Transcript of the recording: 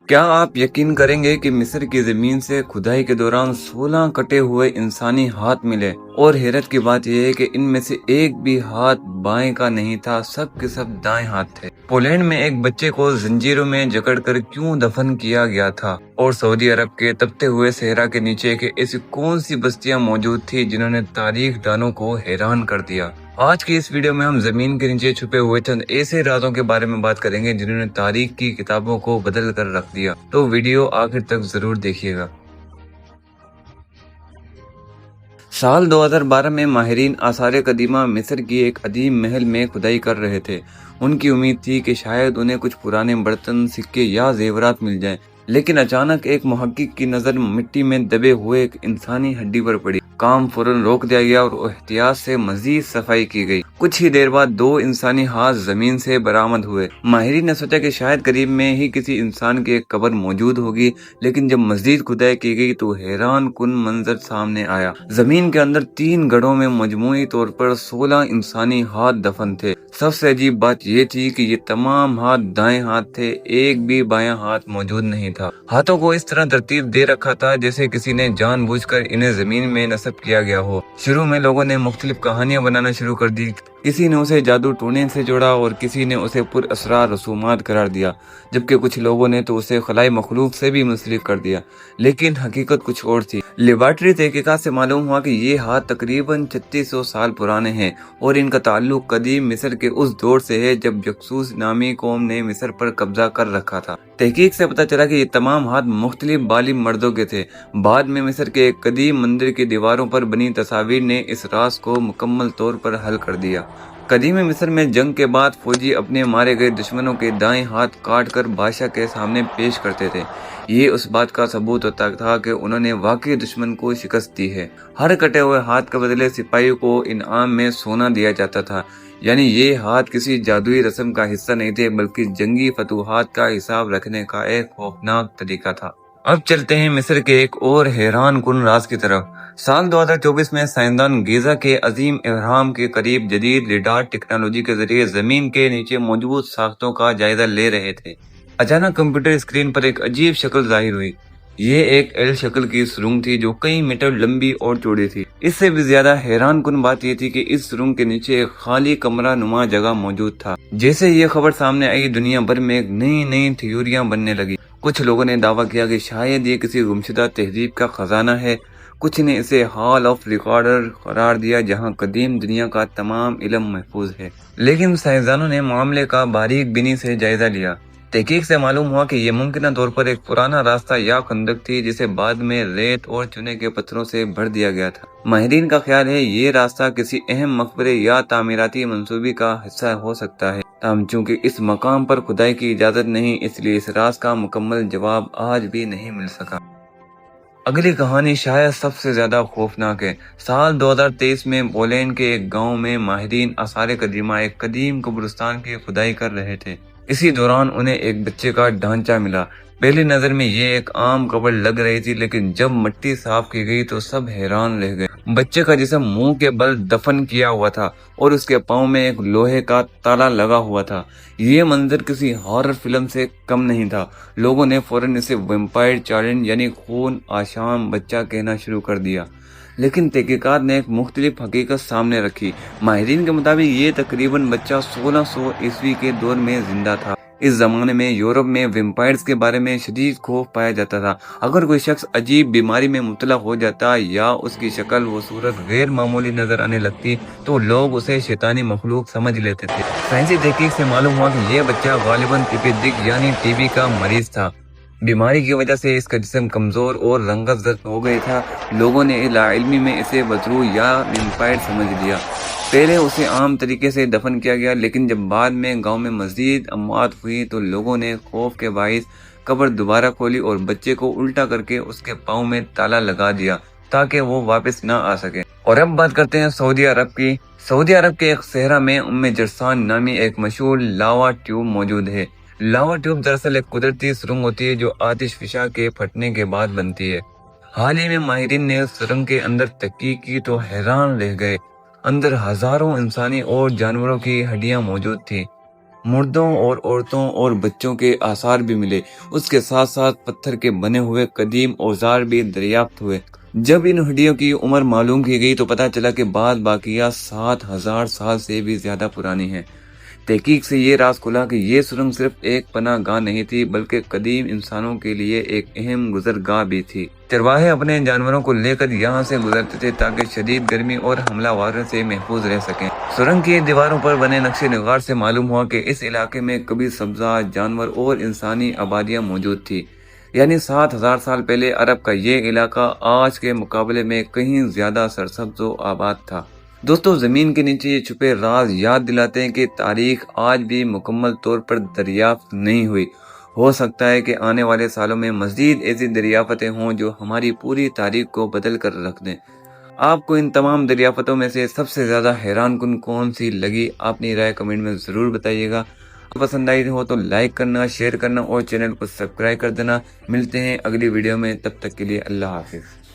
क्या आप यकीन करेंगे कि मिस्र की जमीन से खुदाई के दौरान 16 कटे हुए इंसानी हाथ मिले। और हैरत की बात यह है कि इनमें से एक भी हाथ बाएं का नहीं था, सब के सब दाएं हाथ थे। पोलैंड में एक बच्चे को जंजीरों में जकड़कर क्यों दफन किया गया था, और सऊदी अरब के तपते हुए सहरा के नीचे के ऐसी कौन सी बस्तियां मौजूद थी जिन्होंने तारीख दानों को हैरान कर दिया। आज की इस वीडियो में हम जमीन के नीचे छुपे हुए चंद ऐसे राजों के बारे में बात करेंगे जिन्होंने तारीख की किताबों को बदल कर रख दिया। तो वीडियो आखिर तक जरूर देखिएगा। साल 2012 में माहिरीन आसार कदीमा मिस्र की एक अदीम महल में खुदाई कर रहे थे। उनकी उम्मीद थी कि शायद उन्हें कुछ पुराने बर्तन, सिक्के या जेवरात मिल जाएं। लेकिन अचानक एक मुहक्किक की नजर मिट्टी में दबे हुए एक इंसानी हड्डी पर पड़ी। काम फौरन रोक दिया गया और एहतियात से मजीद सफाई की गई। कुछ ही देर बाद 2 इंसानी हाथ जमीन से बरामद हुए। माहिरीन ने सोचा कि शायद करीब में ही किसी इंसान की एक कब्र मौजूद होगी, लेकिन जब मजीद खुदाई की गई तो हैरान कुन मंजर सामने आया। जमीन के अंदर 3 गड्ढों में मजमूई तौर पर 16 इंसानी हाथ दफन थे। सबसे अजीब बात यह थी कि ये तमाम हाथ दाएं हाथ थे, एक भी बायां हाथ मौजूद नहीं था। हाथों को इस तरह तरतीब दे रखा था जैसे किसी ने जानबूझकर इन्हें जमीन में नस्ब किया गया हो। शुरू में लोगों ने मुख्तलिफ कहानियां बनाना शुरू कर दी। किसी ने उसे जादू टोने से जोड़ा और किसी ने उसे पुर असरार रसूमात करार दिया, जबकि कुछ लोगों ने तो उसे खलाई मखलूक से भी मुंसलिक कर दिया। लेकिन हकीकत कुछ और थी। लेबॉरेटरी तहकीकात से मालूम हुआ कि ये हाथ तकरीबन 3600 साल पुराने हैं और इनका ताल्लुक कदीम मिस्र के उस दौर से है जब जक्सूस नामी कौम ने मिस्र पर कब्जा कर रखा था। तहकीक से पता चला कि ये तमाम हाथ मुख्तलिफ बालिम मर्दों के थे। बाद में मिस्र के एक कदीम मंदिर की दीवारों पर बनी तस्वीर ने इस राज को मुकम्मल तौर पर हल कर दिया। कदीम मिस्र में जंग के बाद फौजी अपने मारे गए दुश्मनों के दाएं हाथ काट कर बादशाह के सामने पेश करते थे। ये उस बात का सबूत होता था कि उन्होंने वाकई दुश्मन को शिकस्त दी है। हर कटे हुए हाथ के बदले सिपाहियों को इनाम में सोना दिया जाता था। यानी ये हाथ किसी जादुई रस्म का हिस्सा नहीं थे, बल्कि जंगी फतूहात का हिसाब रखने का एक खौफनाक तरीका था। अब चलते हैं मिस्र के एक और हैरान कुन राज की तरफ। साल 2024 में साइंसदान गीजा के अजीम एहराम के करीब जदीद रेडार टेक्नोलॉजी के जरिए जमीन के नीचे मौजूद साख्तों का जायजा ले रहे थे। अचानक कंप्यूटर स्क्रीन पर एक अजीब शक्ल जाहिर हुई। ये एक एल शक्ल की सुरंग थी जो कई मीटर लंबी और चौड़ी थी। इससे भी ज्यादा हैरान कुन बात यह थी कि इस सुरंग के नीचे एक खाली कमरा नुमा जगह मौजूद था। जैसे ये खबर सामने आई, दुनिया भर में एक नई नई थ्योरियां बनने लगी। कुछ लोगों ने दावा किया कि शायद ये किसी गुमशुदा तहजीब का खजाना है। कुछ ने इसे हॉल ऑफ रिकॉर्डर करार दिया जहां कदीम दुनिया का तमाम इल्म महफूज है। लेकिन साइंसदानों ने मामले का बारीक बिनी से जायजा लिया। तहकीक से मालूम हुआ कि यह मुमकिन तौर पर एक पुराना रास्ता या खंदक थी जिसे बाद में रेत और चुने के पत्थरों से भर दिया गया था। माहिरीन का ख्याल है ये रास्ता किसी अहम मकबरे या तामीराती मंसूबे का हिस्सा हो सकता है। ताहम चूंकि इस मकाम पर खुदाई की इजाजत नहीं, इसलिए इस राज का मुकम्मल जवाब आज भी नहीं मिल सका। अगली कहानी शायद सबसे ज्यादा खौफनाक है। साल 2023 में पोलैंड के एक गांव में माहिरीन आसार कदीमा एक कदीम कब्रिस्तान की खुदाई कर रहे थे। इसी दौरान उन्हें एक बच्चे का ढांचा मिला। पहली नजर में ये एक आम कब्र लग रही थी, लेकिन जब मिट्टी साफ की गई तो सब हैरान रह गए। बच्चे का जिस्म मुंह के बल दफन किया हुआ था और उसके पाँव में एक लोहे का ताला लगा हुआ था। ये मंजर किसी हॉरर फिल्म से कम नहीं था। लोगों ने फौरन इसे वैम्पायर चाइल्ड यानी खून आशाम बच्चा कहना शुरू कर दिया। लेकिन तहकीकात ने एक मुख्तलिफ हकीकत सामने रखी। माहिरीन के मुताबिक ये तकरीबन बच्चा 1600 ईस्वी के दौर में जिंदा था। इस जमाने में यूरोप में वैम्पायर्स के बारे में शदीद खौफ पाया जाता था। अगर कोई शख्स अजीब बीमारी में मुब्तला हो जाता या उसकी शक्ल व सूरत गैर मामूली नजर आने लगती तो लोग उसे शैतानी मखलूक समझ लेते थे। साइंसी तहकीक से मालूम हुआ कि यह बच्चा गालिबन टिपिदिक यानी टीबी का मरीज था। बीमारी की वजह से इसका जिस्म कमजोर और रंगत हो गया था। लोगों ने इल्मी में इसे बदरू या वैम्पायर समझ लिया। पहले उसे आम तरीके से दफन किया गया, लेकिन जब बाद में गांव में मजीद अमवात हुई तो लोगों ने खौफ के बाइस कब्र दोबारा खोली और बच्चे को उल्टा करके उसके पाँव में ताला लगा दिया ताकि वो वापस न आ सके। और अब बात करते हैं सऊदी अरब की। सऊदी अरब के एक सहरा में उम्मे जरसान नामी एक मशहूर लावा ट्यूब मौजूद है। लावा ट्यूब दरअसल एक कुदरती सुरंग होती है जो आतिशफिशा के फटने के बाद बनती है। हाल ही में माहिरीन ने सुरंग के अंदर तहकीक की तो हैरान रह गए। अंदर हजारों इंसानी और जानवरों की हड्डियां मौजूद थी। مردوں اور عورتوں اور بچوں کے آثار بھی ملے۔ اس کے ساتھ ساتھ پتھر کے بنے ہوئے قدیم اوزار بھی دریافت ہوئے۔ جب ان ہڈیوں کی عمر معلوم کی گئی تو پتہ چلا کہ بعض باقیات 7,000 سال سے بھی زیادہ پرانی ہیں۔ تحقیق سے یہ راز کھلا کہ یہ سرنگ صرف ایک پناہ گاہ نہیں تھی بلکہ قدیم انسانوں کے لیے ایک اہم گزرگاہ بھی تھی۔ چرواہے اپنے جانوروں کو لے کر یہاں سے گزرتے تھے تاکہ شدید گرمی اور حملہ آوروں سے محفوظ رہ سکیں۔ سرنگ کی دیواروں پر بنے نقش نگار سے معلوم ہوا کہ اس علاقے میں کبھی سبزہ، جانور اور انسانی آبادیاں موجود تھی، یعنی 7,000 سال پہلے عرب کا یہ علاقہ آج کے مقابلے میں کہیں زیادہ سرسبز و آباد تھا۔ دوستو، زمین کے نیچے یہ چھپے راز یاد دلاتے ہیں کہ تاریخ آج بھی مکمل طور پر دریافت نہیں ہوئی۔ ہو سکتا ہے کہ آنے والے سالوں میں مزید ایسی دریافتیں ہوں جو ہماری پوری تاریخ کو بدل کر رکھ دیں۔ آپ کو ان تمام دریافتوں میں سے سب سے زیادہ حیران کن کون سی لگی؟ اپنی رائے کمنٹ میں ضرور بتائیے گا۔ پسند آئی ہو تو لائک کرنا، شیئر کرنا اور چینل کو سبسکرائب کر دینا۔ ملتے ہیں اگلی ویڈیو میں، تب تک کے لیے اللہ حافظ۔